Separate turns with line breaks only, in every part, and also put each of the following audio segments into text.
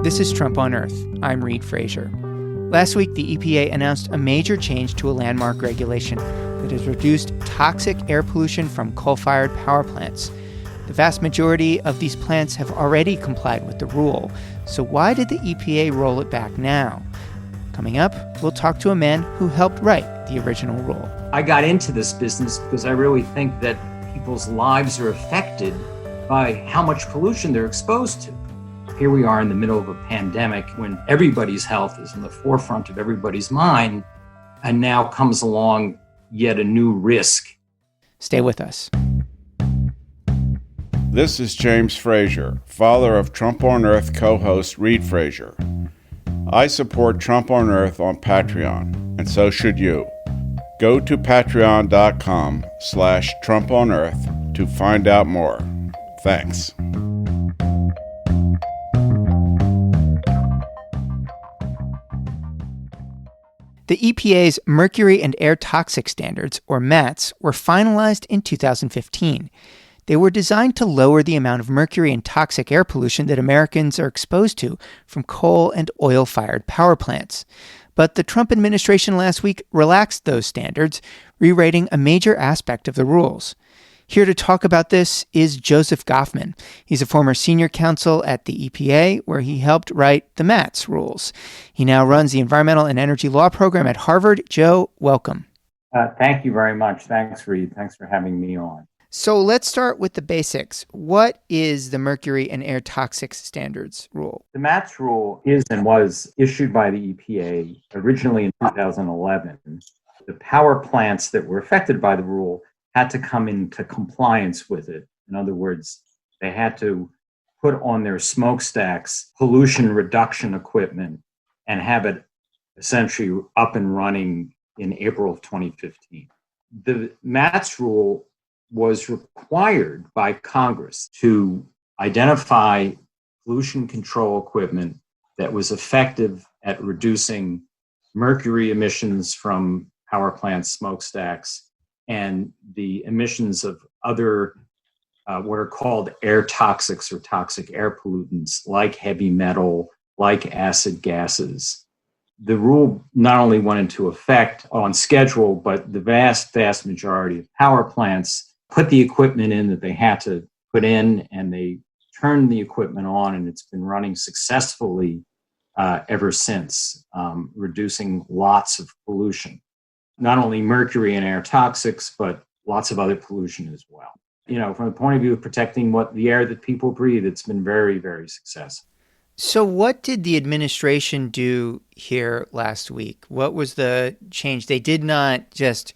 This is Trump on Earth. I'm Reed Frazier. Last week, the EPA announced a major change to a landmark regulation that has reduced toxic air pollution from coal-fired power plants. The vast majority of these plants have already complied with the rule. So why did the EPA roll it back now? Coming up, we'll talk to a man who helped write the original rule.
I got into this business because I really think that people's lives are affected by how much pollution they're exposed to. Here we are in the middle of a pandemic when everybody's health is in the forefront of everybody's mind, and now comes along yet a new risk.
Stay with us.
This is James Frazier, father of Trump on Earth co-host Reed Frazier. I support Trump on Earth on Patreon, and so should you. Go to patreon.com/TrumpOnEarth to find out more. Thanks.
The EPA's mercury and air toxic standards, or MATS, were finalized in 2015. They were designed to lower the amount of mercury and toxic air pollution that Americans are exposed to from coal and oil-fired power plants. But the Trump administration last week relaxed those standards, rewriting a major aspect of the rules. Here to talk about this is Joseph Goffman. He's a former senior counsel at the EPA, where he helped write the MATS rules. He now runs the Environmental and Energy Law program at Harvard. Joe, welcome.
Thank you very much. Thanks, Reed. Thanks for having me on.
So let's start with the basics. What is the mercury and air toxics standards rule?
The MATS rule is and was issued by the EPA originally in 2011. The power plants that were affected by the rule had to come into compliance with it. In other words, they had to put on their smokestacks pollution reduction equipment and have it essentially up and running in April of 2015. The MATS rule was required by Congress to identify pollution control equipment that was effective at reducing mercury emissions from power plant smokestacks and the emissions of other what are called air toxics or toxic air pollutants like heavy metal, like acid gases. The rule not only went into effect on schedule, but the vast majority of power plants put the equipment in that they had to put in, and they turned the equipment on, and it's been running successfully ever since, reducing lots of pollution. Not only mercury and air toxics, but lots of other pollution as well. You know, from the point of view of protecting the air that people breathe, it's been very, very successful.
So what did the administration do here last week? What was the change? They did not just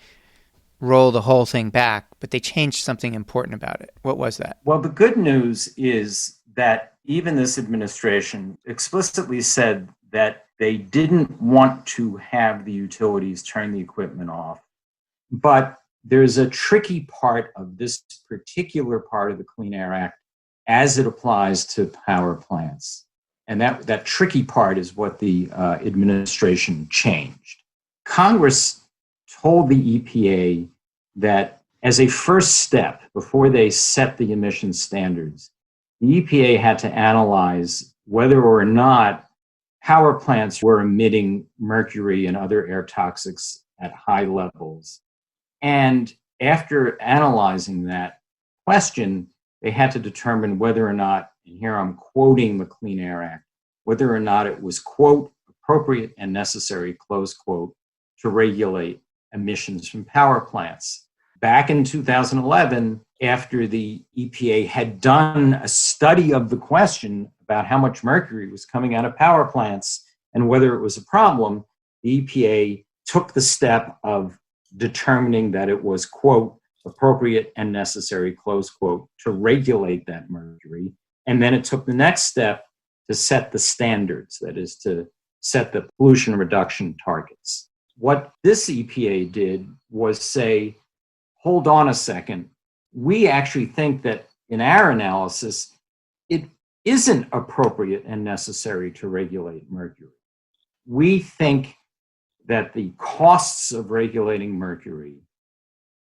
roll the whole thing back, but they changed something important about it. What was that?
Well, the good news is that even this administration explicitly said that they didn't want to have the utilities turn the equipment off. But there's a tricky part of this particular part of the Clean Air Act as it applies to power plants. And that tricky part is what the administration changed. Congress told the EPA that as a first step, before they set the emission standards, the EPA had to analyze whether or not power plants were emitting mercury and other air toxics at high levels. And after analyzing that question, they had to determine whether or not, and here I'm quoting the Clean Air Act, whether or not it was, quote, appropriate and necessary, close quote, to regulate emissions from power plants. Back in 2011, after the EPA had done a study of the question about how much mercury was coming out of power plants and whether it was a problem, the EPA took the step of determining that it was, quote, appropriate and necessary, close quote, to regulate that mercury. And then it took the next step to set the standards, that is, to set the pollution reduction targets. What this EPA did was say, hold on a second, we actually think that in our analysis, it isn't appropriate and necessary to regulate mercury. We think that the costs of regulating mercury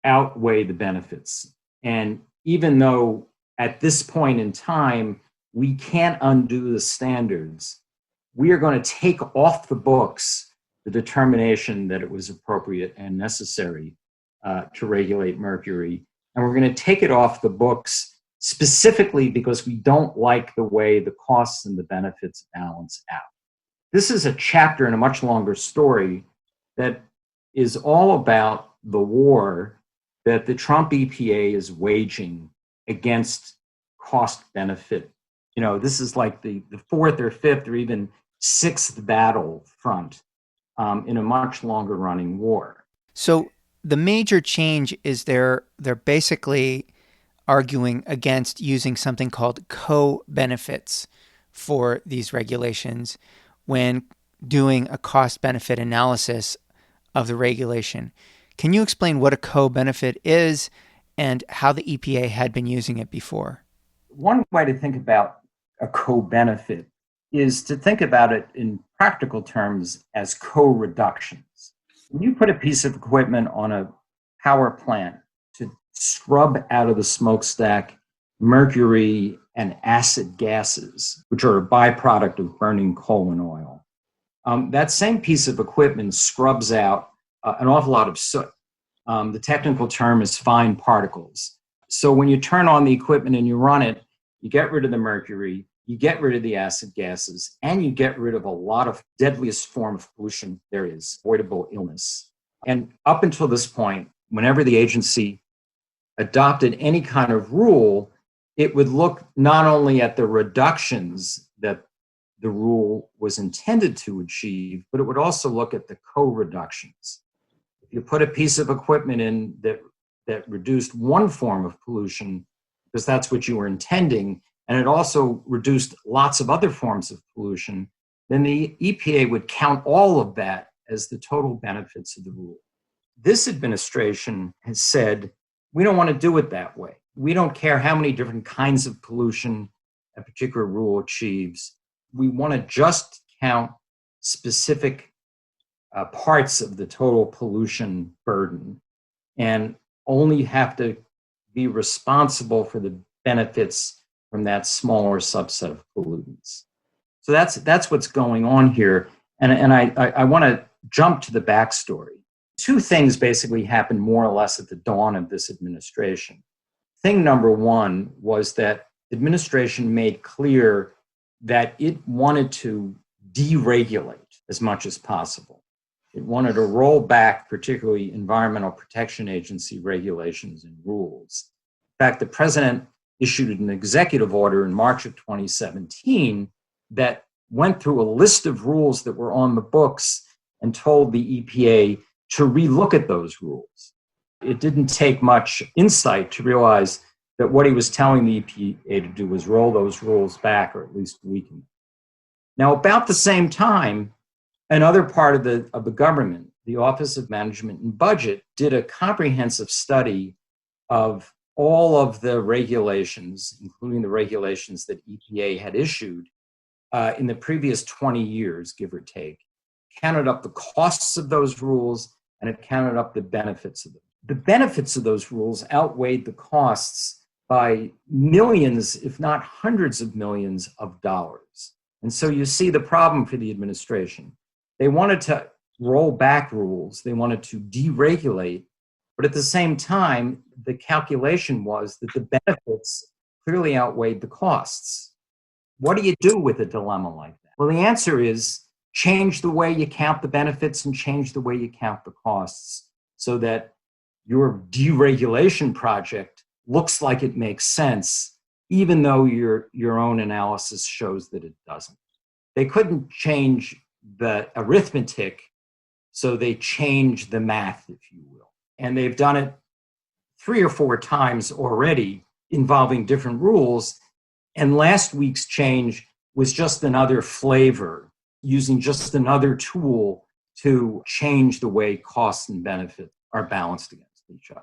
outweigh the benefits. And even though at this point in time, we can't undo the standards, we are going to take off the books the determination that it was appropriate and necessary to regulate mercury. And we're going to take it off the books specifically because we don't like the way the costs and the benefits balance out. This is a chapter in a much longer story that is all about the war that the Trump EPA is waging against cost benefit. This is like the fourth or fifth or even sixth battle front in a much longer running war.
So the major change is they're basically arguing against using something called co-benefits for these regulations when doing a cost-benefit analysis of the regulation. Can you explain what a co-benefit is and how the EPA had been using it before?
One way to think about a co-benefit is to think about it in practical terms as co-reductions. When you put a piece of equipment on a power plant to scrub out of the smokestack mercury and acid gases, which are a byproduct of burning coal and oil, that same piece of equipment scrubs out an awful lot of soot. The technical term is fine particles. So when you turn on the equipment and you run it, you get rid of the mercury, you get rid of the acid gases, and you get rid of a lot of deadliest form of pollution there is, avoidable illness. And up until this point, whenever the agency adopted any kind of rule, it would look not only at the reductions that the rule was intended to achieve, but it would also look at the co-reductions. If you put a piece of equipment in that reduced one form of pollution, because that's what you were intending, and it also reduced lots of other forms of pollution, then the EPA would count all of that as the total benefits of the rule. This administration has said, we don't want to do it that way. We don't care how many different kinds of pollution a particular rule achieves. We want to just count specific parts of the total pollution burden and only have to be responsible for the benefits from that smaller subset of pollutants. So that's what's going on here. And I want to jump to the backstory. Two things basically happened more or less at the dawn of this administration. Thing number one was that the administration made clear that it wanted to deregulate as much as possible. It wanted to roll back particularly Environmental Protection Agency regulations and rules. In fact, the president issued an executive order in March of 2017 that went through a list of rules that were on the books and told the EPA to relook at those rules. It didn't take much insight to realize that what he was telling the EPA to do was roll those rules back or at least weaken them. Now, about the same time, another part of the government, the Office of Management and Budget, did a comprehensive study of all of the regulations, including the regulations that EPA had issued in the previous 20 years, give or take, counted up the costs of those rules, and it counted up the benefits of them. The benefits of those rules outweighed the costs by millions, if not hundreds of millions of dollars. And so you see the problem for the administration. They wanted to roll back rules. They wanted to deregulate. But at the same time, the calculation was that the benefits clearly outweighed the costs. What do you do with a dilemma like that? Well, the answer is change the way you count the benefits and change the way you count the costs so that your deregulation project looks like it makes sense, even though your own analysis shows that it doesn't. They couldn't change the arithmetic, so they changed the math, if you will. And they've done it 3 or 4 times already involving different rules. And last week's change was just another flavor, using just another tool to change the way costs and benefit are balanced against each other.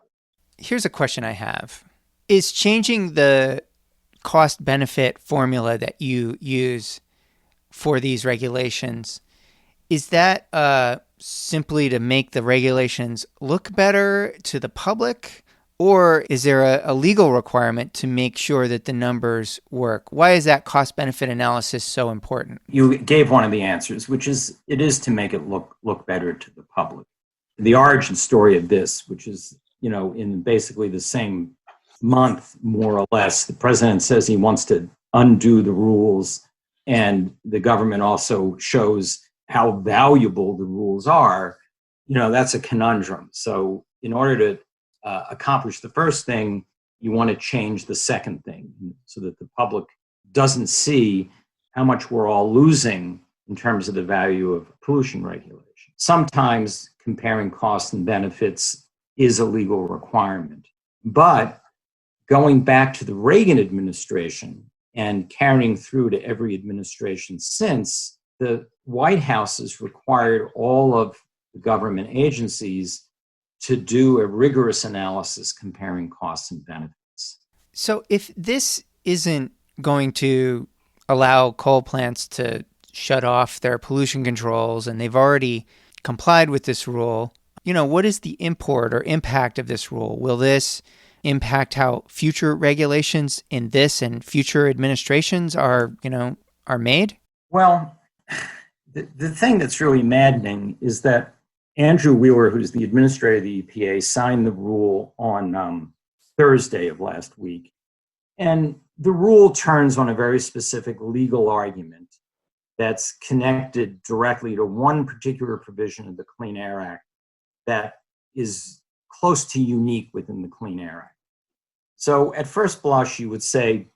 Here's a question I have. Is changing the cost-benefit formula that you use for these regulations, is that simply to make the regulations look better to the public, Or is there a legal requirement to make sure that the numbers work? Why is that cost-benefit analysis so important?
You gave one of the answers, which is it is to make it look better to the public. The origin story of this, which is, in basically the same month, more or less, the president says he wants to undo the rules, and the government also shows how valuable the rules are. That's a conundrum. So in order to accomplish the first thing, you want to change the second thing so that the public doesn't see how much we're all losing in terms of the value of pollution regulation. Sometimes comparing costs and benefits is a legal requirement. But going back to the Reagan administration and carrying through to every administration since, the White House has required all of the government agencies to do a rigorous analysis comparing costs and benefits.
So if this isn't going to allow coal plants to shut off their pollution controls and they've already complied with this rule, what is the import or impact of this rule? Will this impact how future regulations in this and future administrations are made?
Well, the thing that's really maddening is that Andrew Wheeler, who's the administrator of the EPA, signed the rule on Thursday of last week. And the rule turns on a very specific legal argument that's connected directly to one particular provision of the Clean Air Act that is close to unique within the Clean Air Act. So at first blush, you would say,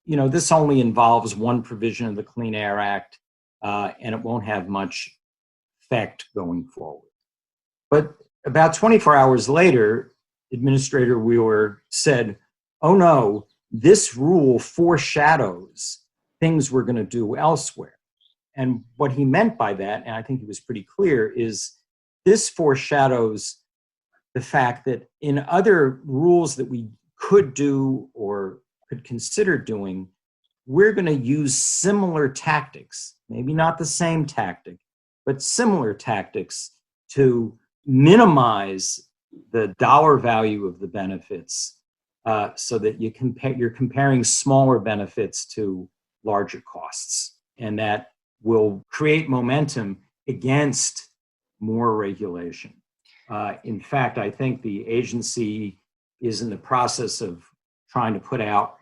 this only involves one provision of the Clean Air Act, and it won't have much effect going forward. But about 24 hours later, Administrator Wheeler said, oh no, this rule foreshadows things we're going to do elsewhere. And what he meant by that, and I think he was pretty clear, is this foreshadows the fact that in other rules that we could do or could consider doing, we're going to use similar tactics, maybe not the same tactic, but similar tactics to minimize the dollar value of the benefits so that you're comparing smaller benefits to larger costs. And that will create momentum against more regulation. In fact, I think the agency is in the process of trying to put out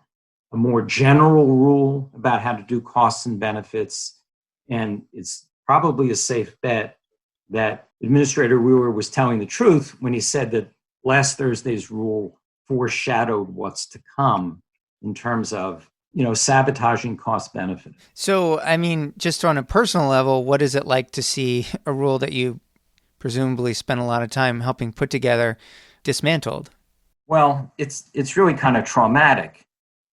a more general rule about how to do costs and benefits. And it's probably a safe bet that Administrator Wheeler was telling the truth when he said that last Thursday's rule foreshadowed what's to come in terms of, sabotaging cost benefit.
So, just on a personal level, what is it like to see a rule that you presumably spent a lot of time helping put together dismantled?
Well, it's really kind of traumatic.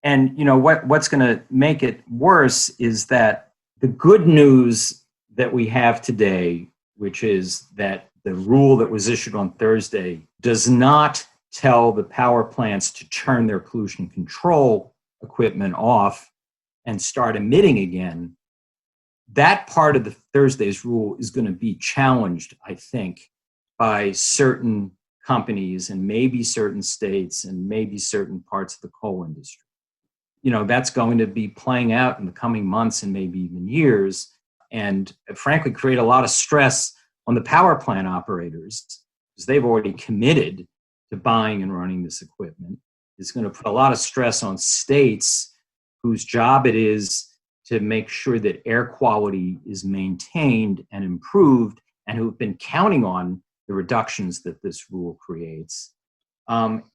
And, what's going to make it worse is that the good news that we have today, which is that the rule that was issued on Thursday does not tell the power plants to turn their pollution control equipment off and start emitting again. That part of the Thursday's rule is going to be challenged, I think, by certain companies and maybe certain states and maybe certain parts of the coal industry. That's going to be playing out in the coming months and maybe even years, and frankly create a lot of stress on the power plant operators because they've already committed to buying and running this equipment. It's going to put a lot of stress on states whose job it is to make sure that air quality is maintained and improved and who've been counting on the reductions that this rule creates.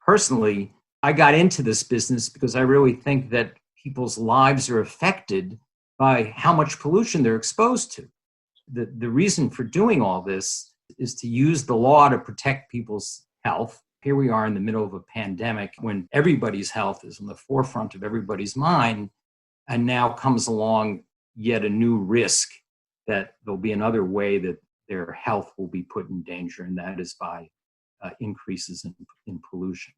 Personally, I got into this business because I really think that people's lives are affected by how much pollution they're exposed to. The reason for doing all this is to use the law to protect people's health. Here we are in the middle of a pandemic when everybody's health is on the forefront of everybody's mind, and now comes along yet a new risk that there'll be another way that their health will be put in danger, and that is by increases in pollution.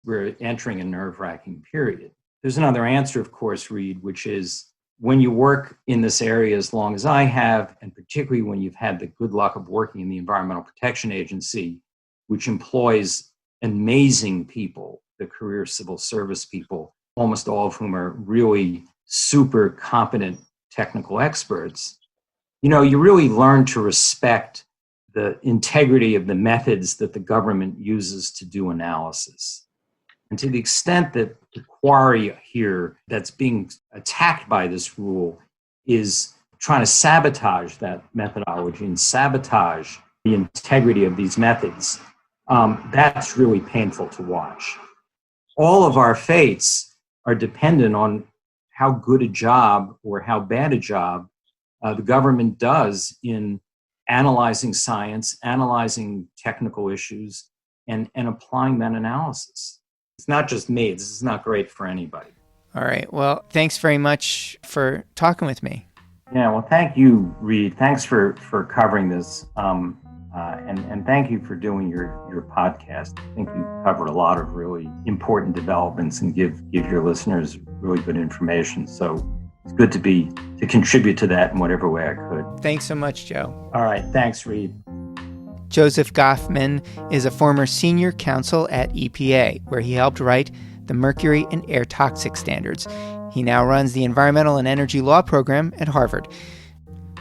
We're entering a nerve-wracking period. There's another answer, of course, Reed, which is when you work in this area as long as I have, and particularly when you've had the good luck of working in the Environmental Protection Agency, which employs amazing people, the career civil service people, almost all of whom are really super competent technical experts, you really learn to respect the integrity of the methods that the government uses to do analysis. And to the extent that the quarry here that's being attacked by this rule is trying to sabotage that methodology and sabotage the integrity of these methods, that's really painful to watch. All of our fates are dependent on how good a job or how bad a job the government does in analyzing science, analyzing technical issues, and applying that analysis. It's not just me. This is not great for anybody.
All right. Well, thanks very much for talking with me.
Yeah, well, thank you, Reed. Thanks for covering this. And thank you for doing your podcast. I think you covered a lot of really important developments and give your listeners really good information. So it's good to contribute to that in whatever way I could.
Thanks so much, Joe.
All right. Thanks, Reed.
Joseph Goffman is a former senior counsel at EPA, where he helped write the mercury and air toxic standards. He now runs the Environmental and Energy Law program at Harvard.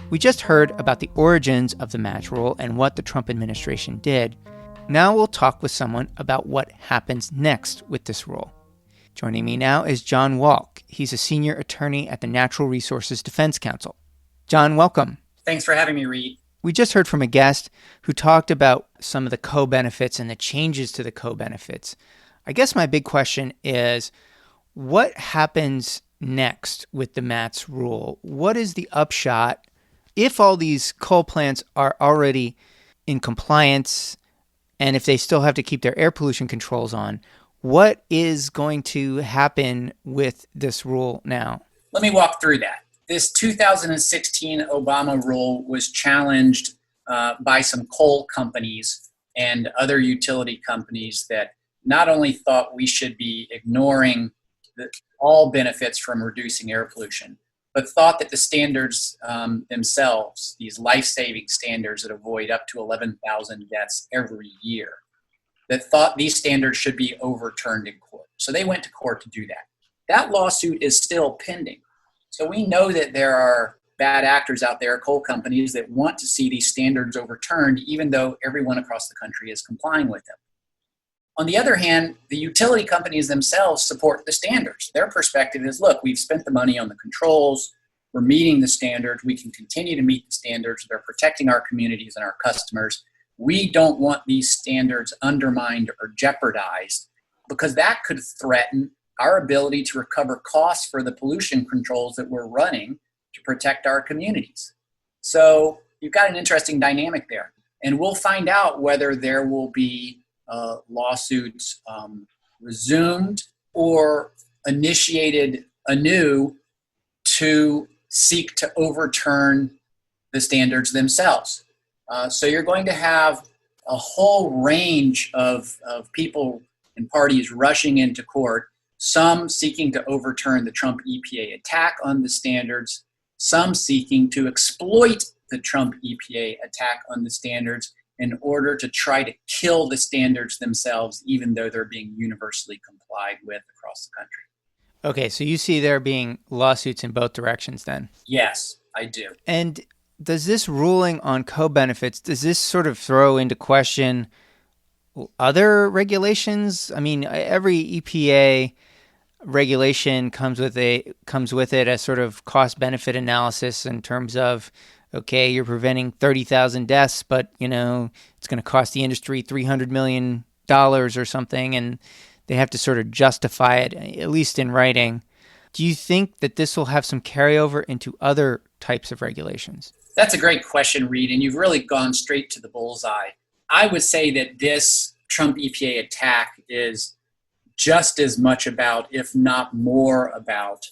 We just heard about the origins of the match rule and what the Trump administration did. Now we'll talk with someone about what happens next with this rule. Joining me now is John Walk. He's a senior attorney at the Natural Resources Defense Council. John, welcome.
Thanks for having me, Reed.
We just heard from a guest who talked about some of the co-benefits and the changes to the co-benefits. I guess my big question is, what happens next with the MATS rule? What is the upshot if all these coal plants are already in compliance and if they still have to keep their air pollution controls on? What is going to happen with this rule now?
Let me walk through that. This 2016 Obama rule was challenged by some coal companies and other utility companies that not only thought we should be ignoring all benefits from reducing air pollution, but thought that the standards themselves, these life-saving standards that avoid up to 11,000 deaths every year, that thought these standards should be overturned in court. So they went to court to do that. That lawsuit is still pending. So we know that there are bad actors out there, coal companies, that want to see these standards overturned, even though everyone across the country is complying with them. On the other hand, the utility companies themselves support the standards. Their perspective is, look, we've spent the money on the controls, we're meeting the standards, we can continue to meet the standards, they're protecting our communities and our customers. We don't want these standards undermined or jeopardized, because that could threaten our ability to recover costs for the pollution controls that we're running to protect our communities. So you've got an interesting dynamic there. And we'll find out whether there will be lawsuits resumed or initiated anew to seek to overturn the standards themselves. So you're going to have a whole range of people and parties rushing into court, some seeking to overturn the Trump EPA attack on the standards, some seeking to exploit the Trump EPA attack on the standards in order to try to kill the standards themselves, even though they're being universally complied with across the country.
Okay, so you see there being lawsuits in both directions then?
Yes, I do.
And does this ruling on co-benefits, does this sort of throw into question other regulations? I mean, every EPA regulation comes with it a sort of cost-benefit analysis in terms of, okay, you're preventing 30,000 deaths, but, it's going to cost the industry $300 million or something, and they have to sort of justify it, at least in writing. Do you think that this will have some carryover into other types of regulations?
That's a great question, Reed, and you've really gone straight to the bullseye. I would say that this Trump EPA attack is just as much about, if not more about,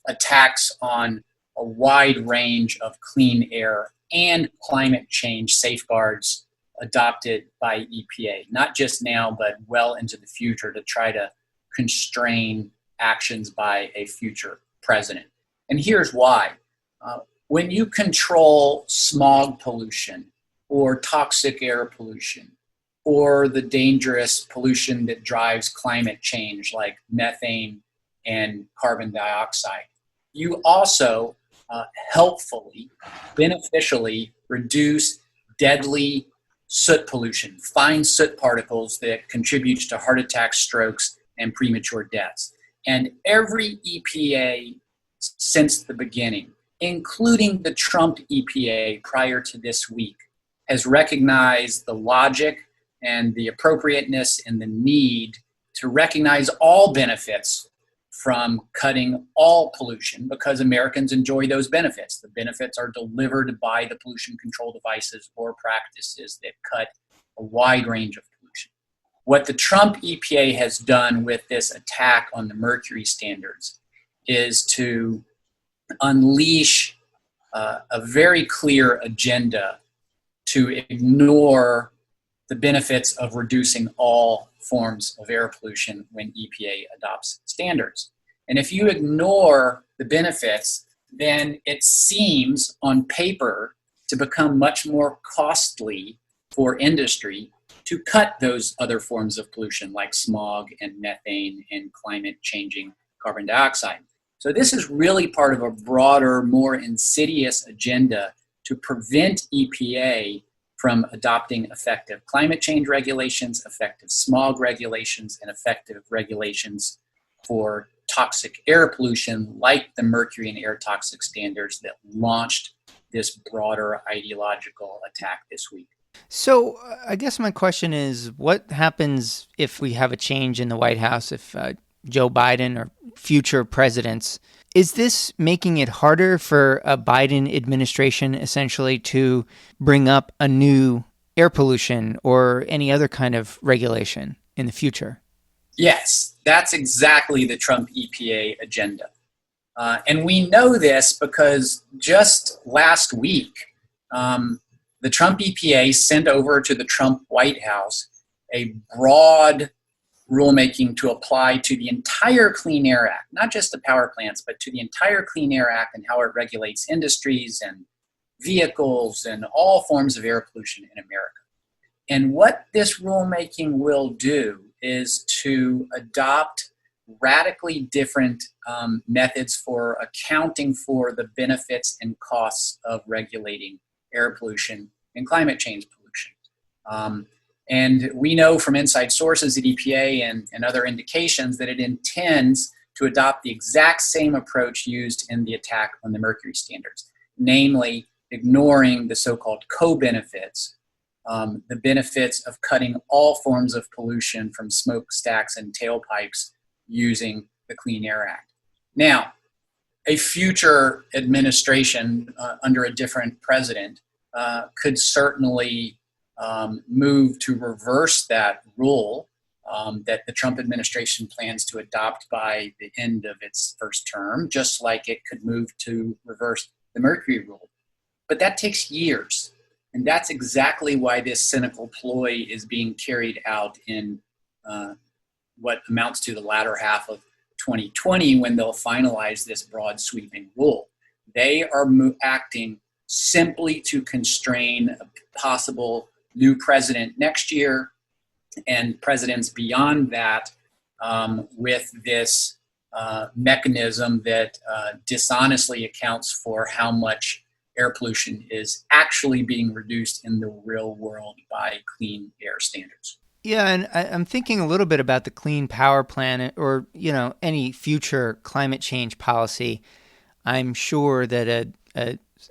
attacks on a wide range of clean air and climate change safeguards adopted by EPA, not just now, but well into the future, to try to constrain actions by a future president. And here's why. When you control smog pollution or toxic air pollution, or the dangerous pollution that drives climate change, like methane and carbon dioxide. You also helpfully, beneficially reduce deadly soot pollution, fine soot particles that contributes to heart attacks, strokes, and premature deaths. And every EPA since the beginning, including the Trump EPA prior to this week, has recognized the logic and the appropriateness and the need to recognize all benefits from cutting all pollution, because Americans enjoy those benefits. The benefits are delivered by the pollution control devices or practices that cut a wide range of pollution. What the Trump EPA has done with this attack on the mercury standards is to unleash a very clear agenda to ignore the benefits of reducing all forms of air pollution when EPA adopts standards. And if you ignore the benefits, then it seems on paper to become much more costly for industry to cut those other forms of pollution like smog and methane and climate changing carbon dioxide. So this is really part of a broader, more insidious agenda to prevent EPA from adopting effective climate change regulations, effective smog regulations, and effective regulations for toxic air pollution like the mercury and air toxic standards that launched this broader ideological attack this week.
So I guess my question is, what happens if we have a change in the White House, if Joe Biden or future presidents? Is this making it harder for a Biden administration essentially to bring up a new air pollution or any other kind of regulation in the future?
Yes, that's exactly the Trump EPA agenda. And we know this because just last week, the Trump EPA sent over to the Trump White House a broad rulemaking to apply to the entire Clean Air Act, not just the power plants, but to the entire Clean Air Act and how it regulates industries and vehicles and all forms of air pollution in America. And what this rulemaking will do is to adopt radically different methods for accounting for the benefits and costs of regulating air pollution and climate change pollution. And we know from inside sources at EPA and other indications that it intends to adopt the exact same approach used in the attack on the mercury standards, namely ignoring the so-called co-benefits, the benefits of cutting all forms of pollution from smokestacks and tailpipes using the Clean Air Act. Now, a future administration under a different president could certainly move to reverse that rule that the Trump administration plans to adopt by the end of its first term, just like it could move to reverse the mercury rule. But that takes years. And that's exactly why this cynical ploy is being carried out in what amounts to the latter half of 2020 when they'll finalize this broad sweeping rule. They are acting simply to constrain a possible new president next year and presidents beyond that with this mechanism that dishonestly accounts for how much air pollution is actually being reduced in the real world by clean air standards.
Yeah, and I'm thinking a little bit about the Clean Power Plan or, any future climate change policy. I'm sure that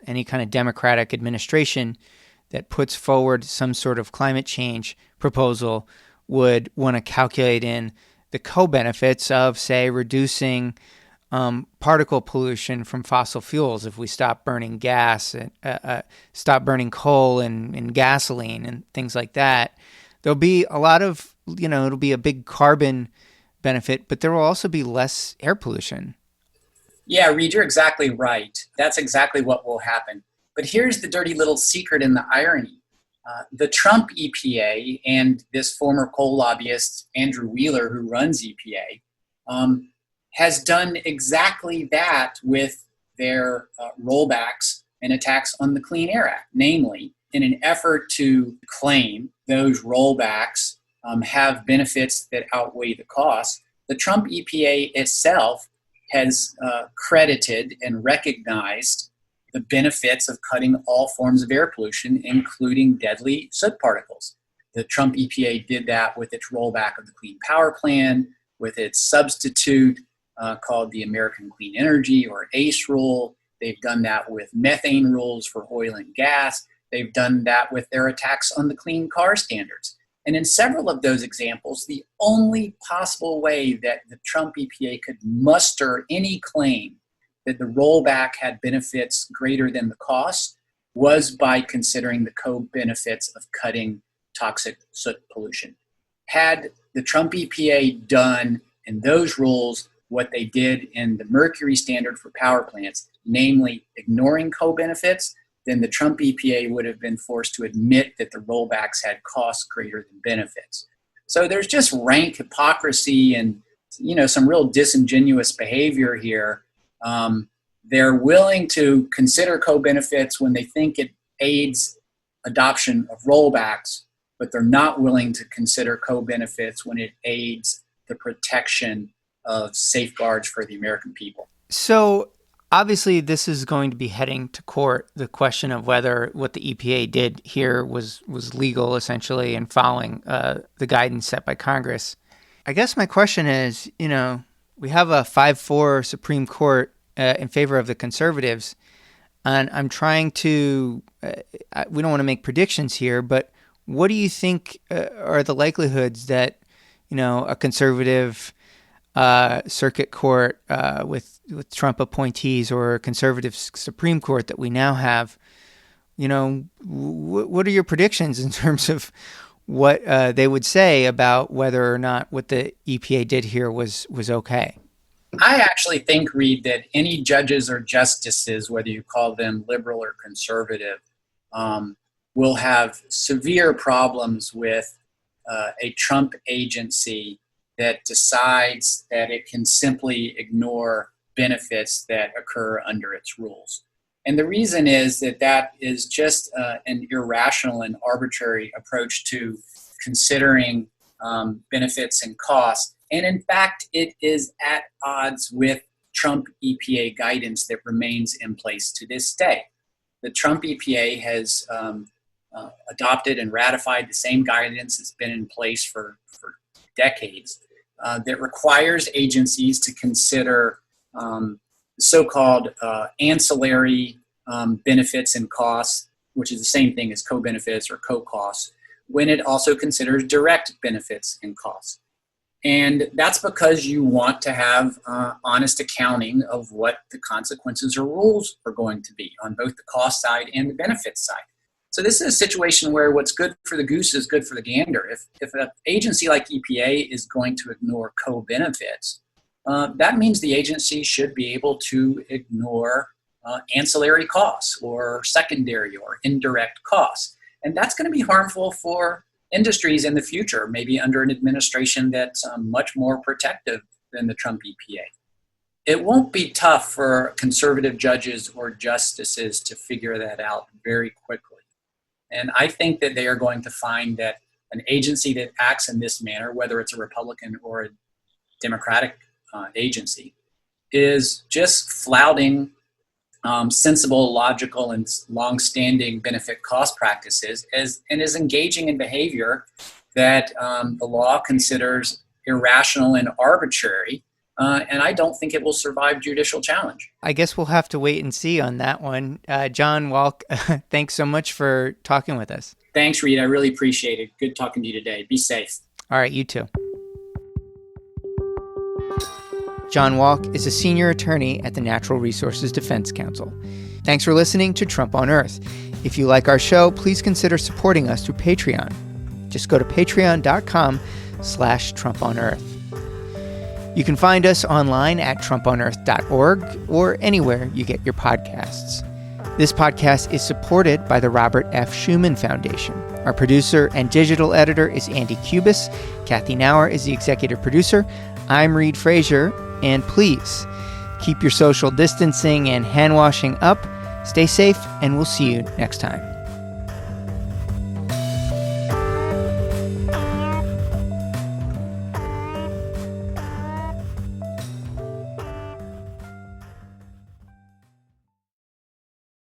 any kind of Democratic administration that puts forward some sort of climate change proposal would want to calculate in the co-benefits of, say, reducing particle pollution from fossil fuels if we stop burning gas, and stop burning coal and gasoline and things like that. There'll be a lot of, it'll be a big carbon benefit, but there will also be less air pollution.
Yeah, Reed, you're exactly right. That's exactly what will happen. But here's the dirty little secret and the irony. The Trump EPA and this former coal lobbyist, Andrew Wheeler, who runs EPA, has done exactly that with their rollbacks and attacks on the Clean Air Act. Namely, in an effort to claim those rollbacks have benefits that outweigh the costs, the Trump EPA itself has credited and recognized the benefits of cutting all forms of air pollution, including deadly soot particles. The Trump EPA did that with its rollback of the Clean Power Plan, with its substitute called the American Clean Energy or ACE rule. They've done that with methane rules for oil and gas. They've done that with their attacks on the clean car standards. And in several of those examples, the only possible way that the Trump EPA could muster any claim that the rollback had benefits greater than the cost was by considering the co-benefits of cutting toxic soot pollution. Had the Trump EPA done in those rules what they did in the mercury standard for power plants, namely ignoring co-benefits, then the Trump EPA would have been forced to admit that the rollbacks had costs greater than benefits. So there's just rank hypocrisy and some real disingenuous behavior here. They're willing to consider co-benefits when they think it aids adoption of rollbacks, but they're not willing to consider co-benefits when it aids the protection of safeguards for the American people.
So obviously this is going to be heading to court, the question of whether what the EPA did here was legal, essentially, and following the guidance set by Congress. I guess my question is, we have a 5-4 Supreme Court in favor of the conservatives, and I'm trying to, we don't want to make predictions here, but what do you think are the likelihoods that, a conservative circuit court with Trump appointees or a conservative Supreme Court that we now have, what are your predictions in terms of what they would say about whether or not what the EPA did here was okay?
I actually think, Reed, that any judges or justices, whether you call them liberal or conservative, will have severe problems with a Trump agency that decides that it can simply ignore benefits that occur under its rules. And the reason is that is just an irrational and arbitrary approach to considering benefits and costs. And in fact, it is at odds with Trump EPA guidance that remains in place to this day. The Trump EPA has adopted and ratified the same guidance that's been in place for decades that requires agencies to consider so-called ancillary benefits and costs, which is the same thing as co-benefits or co-costs, when it also considers direct benefits and costs. And that's because you want to have honest accounting of what the consequences or rules are going to be on both the cost side and the benefit side. So this is a situation where what's good for the goose is good for the gander. If an agency like EPA is going to ignore co-benefits, that means the agency should be able to ignore ancillary costs or secondary or indirect costs. And that's going to be harmful for industries in the future, maybe under an administration that's much more protective than the Trump EPA. It won't be tough for conservative judges or justices to figure that out very quickly. And I think that they are going to find that an agency that acts in this manner, whether it's a Republican or a Democratic agency, is just flouting sensible, logical, and long-standing benefit cost practices and is engaging in behavior that the law considers irrational and arbitrary. And I don't think it will survive judicial challenge.
I guess we'll have to wait and see on that one. John Walk, thanks so much for talking with us.
Thanks, Reed. I really appreciate it. Good talking to you today. Be safe.
All right, you too. John Walk is a senior attorney at the Natural Resources Defense Council. Thanks for listening to Trump on Earth. If you like our show, please consider supporting us through Patreon. Just go to patreon.com/TrumpOnEarth. You can find us online at trumponearth.org or anywhere you get your podcasts. This podcast is supported by the Robert F. Schuman Foundation. Our producer and digital editor is Andy Cubis. Kathy Nauer is the executive producer. I'm Reed Frazier, and please keep your social distancing and hand washing up. Stay safe, and we'll see you next time.